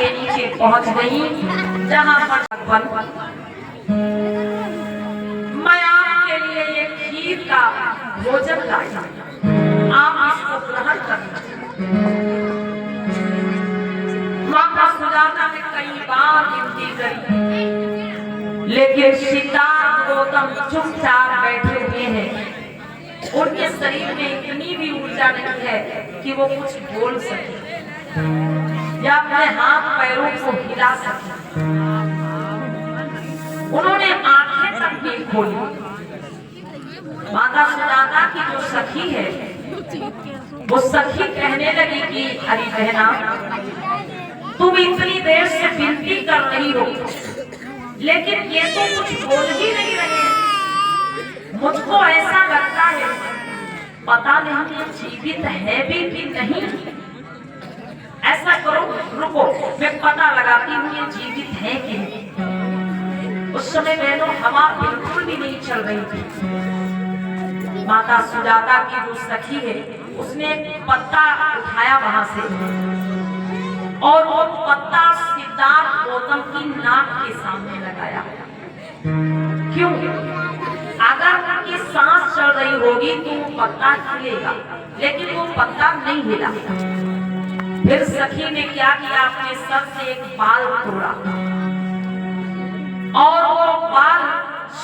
के नीचे पहुंच गई जहां पर भगवान मैं आपके लिए ये खीर का भोजन लाई, आप इसको ग्रहण करना। माता सुजाता ने कई बार विनती करी, लेकिन सिद्धार्थ गौतम चुपचाप बैठे हुए हैं। उनके शरीर में इतनी भी ऊर्जा नहीं है कि वो कुछ बोल सके या अपने हाथ पैरों को हिला सके। उन्होंने आंखें तक नहीं खोली। माता सुजाता की जो सखी है वो सखी कहने लगी कि अरे बहना, तुम इतनी देर से विनती कर रही हो, लेकिन ये तो कुछ बोल ही नहीं रहे। मुझको ऐसा लगता है पता नहीं ये जीवित है भी कि नहीं। ऐसा करो, रुको, मैं पता लगाती हूँ ये जीवित है कि नहीं। उस समय बहनों हवा बिल्कुल भी नहीं चल रही थी। माता सुजाता की जो सखी है उसने एक पत्ता उठाया वहां से और वो पत्ता सिद्धार्थ गौतम की नाक के सामने लगाया। क्यों? अगर उनकी सांस चल रही होगी तो वो पत्ता हिलेगा, लेकिन वो पत्ता नहीं हिला। फिर सखी ने क्या किया, अपने सर से एक बाल तोड़ा और वो बाल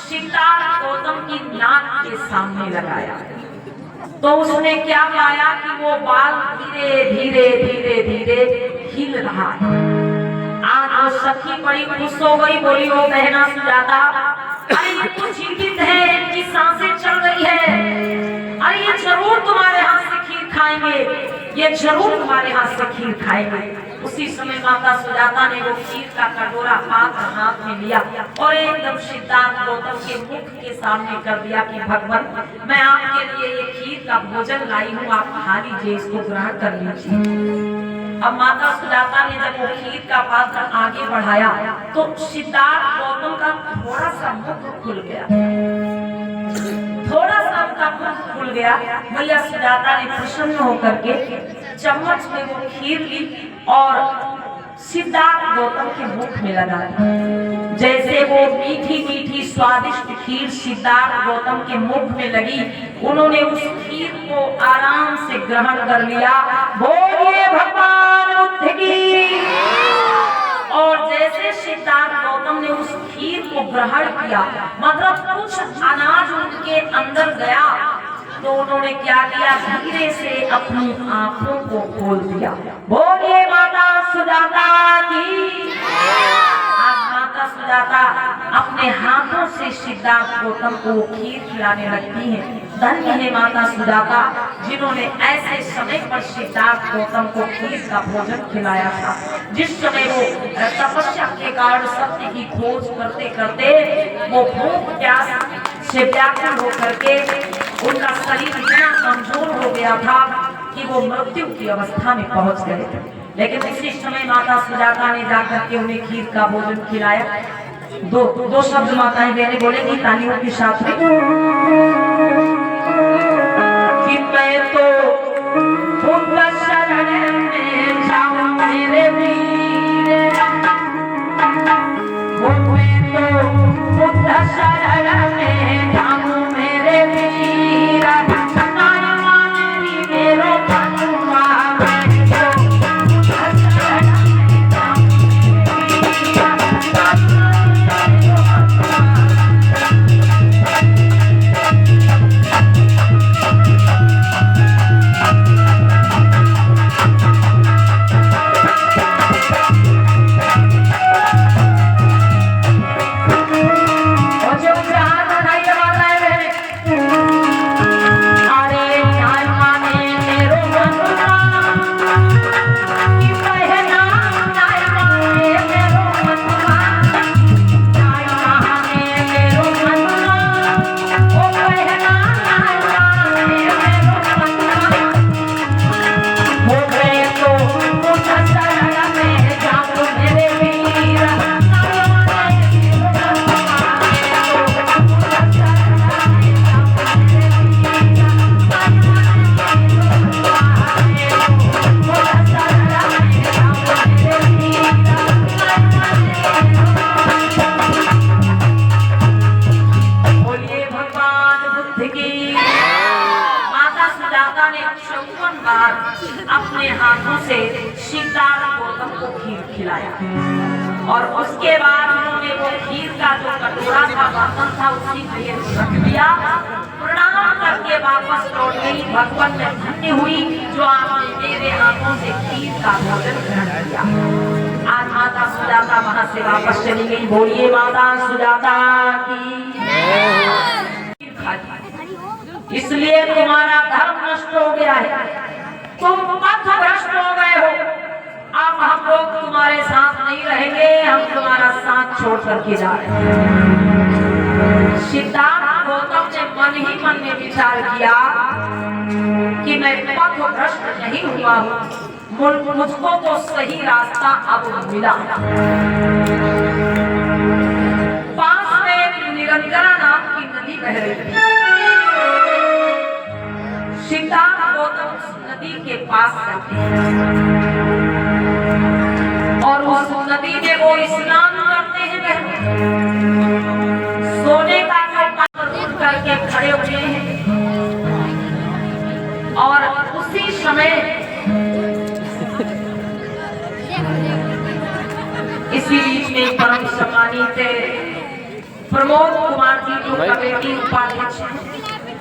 सिद्धार्थ गौतम की नाक के सामने लगाया। तो उसने क्या पाया कि वो बाल धीरे धीरे धीरे धीरे हिल रहा है। आज वो सखी बड़ी खुश हो गई, बोली ओ बहना सुजाता, अरे ये तो जीवित है, इनकी सांसें चल रही है। अरे ये जरूर तुम्हारे हाथ से खीर खाएंगे, ये जरूर तुम्हारे हाथ से खीर खाएंगे। उसी समय माता सुजाता ने वो खीर का कटोरा पात्र हाथ में लिया और एकदम सिद्धार्थ गौतम के मुख के सामने कर दिया कि भगवान, मैं आपके लिए ये खीर का भोजन लाई हूँ, आप खा लीजिए, इसको ग्रहण कर लीजिए। अब माता सुजाता ने जब वो खीर का पात्र आगे बढ़ाया तो सिद्धार्थ गौतम का थोड़ा सा मुख खुल गया, थोड़ा सा उनका मुख खुल गया। मैया सुजाता ने प्रसन्न होकर के चम्मच में वो खीर ली और सिद्धार्थ गौतम के मुख में लगा। जैसे वो मीठी मीठी स्वादिष्ट खीर सिद्धार्थ गौतम के मुख में लगी, उन्होंने उस खीर को आराम से ग्रहण कर लिया। बोलिए भगवान बुद्ध की। और जैसे सिद्धार्थ गौतम ने उस खीर को ग्रहण किया, मतलब कुछ अनाज उनके अंदर गया, तो उन्होंने क्या किया, धीरे से अपनी आंखों को खोल दिया। बोलिए माता सुजाता की। आज माता सुजाता अपने हाथों से सिद्धार्थ गौतम को खीर खिलाने लगती है। धन्य है माता सुजाता जिन्होंने ऐसे समय पर सिद्धार्थ गौतम को खीर का भोजन खिलाया था, जिस समय वो तपस्या के कारण सत्य की खोज करते करते वो भूख प्यास से व्याकुल होकर के उनका शरीर इतना कमजोर हो गया था कि वो मृत्यु की अवस्था में पहुंच गए थे। लेकिन इसी समय माता सुजाता ने जाकर के उन्हें खीर का भोजन खिलाया। दो शब्द माताएं बहनें बोलेंगी तालियों के साथ में कि मैं तो बुद्ध शरण में जाऊं मेरे वीर, मैं तो बुद्ध शरण में जाऊं मेरे वीर, और उसके बाद उन्होंने वो खीर का जो कटोरा था, बर्तन था, उसी में ये रख दिया। प्रणाम करके वापस लौट गई। भगवान में धन्य हुई जो आपने मेरे हाथों से खीर का भोजन ग्रहण किया। आज माता सुजाता वहां से वापस चली गई। बोलिए माता सुजाता की। इसलिए तुम्हारा धर्म नष्ट हो गया है, तुम पथ भ्रष्ट हो गए हो। अब हम लोग तुम्हारे साथ नहीं रहेंगे, हम तुम्हारा साथ छोड़ करके जा रहे हैं। सिद्धार्थ गौतम ने मन ही मन में विचार किया कि मैं पथ भ्रष्ट नहीं हुआ हूँ, मुझको तो सही रास्ता अब मिला। पास में एक निरंजरा नाम की नदी बह रही थी। सिद्धार्थ गौतम उस नदी के पास रहते हैं और उस नदी में वो स्नान करते हैं। सोने का जो पात्र करके खड़े हुए हैं और उसी समय इसी बीच में परम सम्मानित प्रमोद कुमार जी जो कमेटी उपाध्यक्ष हैं,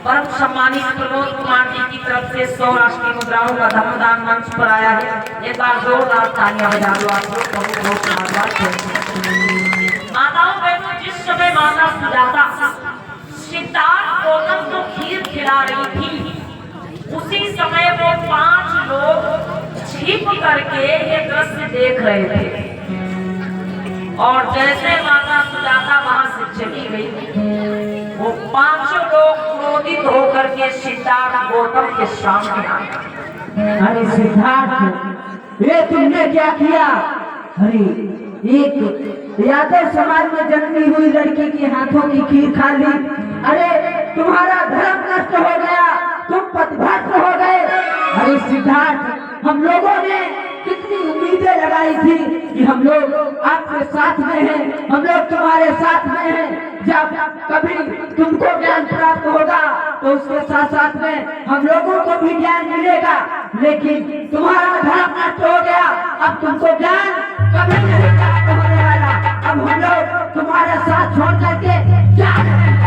परम सम्मानित प्रमोद कुमार जी की तरफ से 100 राष्ट्रीय मुद्राओं का धर्मदान मंच पर आया है। एक बार जोरदार तालियां बजा दो आप लोग। बहुत बहुत धन्यवाद। माताओं बहनों, जिस समय माता सुजाता सिद्धार्थ गौतम को खीर खिला रही थी, उसी समय वो 5 लोग छिप करके ये दृश्य देख रहे थे। और जैसे माता सुजाता वहां से चली गई, वो 5 लोग क्रोधित होकर के सिद्धार्थ गौतम के सामने आए। अरे सिद्धार्थ, ये तुमने क्या किया? अरे एक यादव समाज में जन्मी हुई लड़की के हाथों की खीर खा ली। अरे तुम्हारा धर्म नष्ट हो गया, तुम पथभ्रष्ट हो गए। अरे सिद्धार्थ, हम लोगों ने कितनी उम्मीदें लगाई थी कि हम लोग आपके साथ में हैं, हम लोग तुम्हारे साथ में हैं। जब कभी तुमको ज्ञान प्राप्त होगा तो उसके साथ साथ में हम लोगों को भी ज्ञान मिलेगा। लेकिन तुम्हारा धर्म नष्ट हो गया, अब तुमको ज्ञान कभी नहीं प्राप्त होने वाला। अब हम लोग तुम्हारे साथ छोड़ करके जा रहे हैं।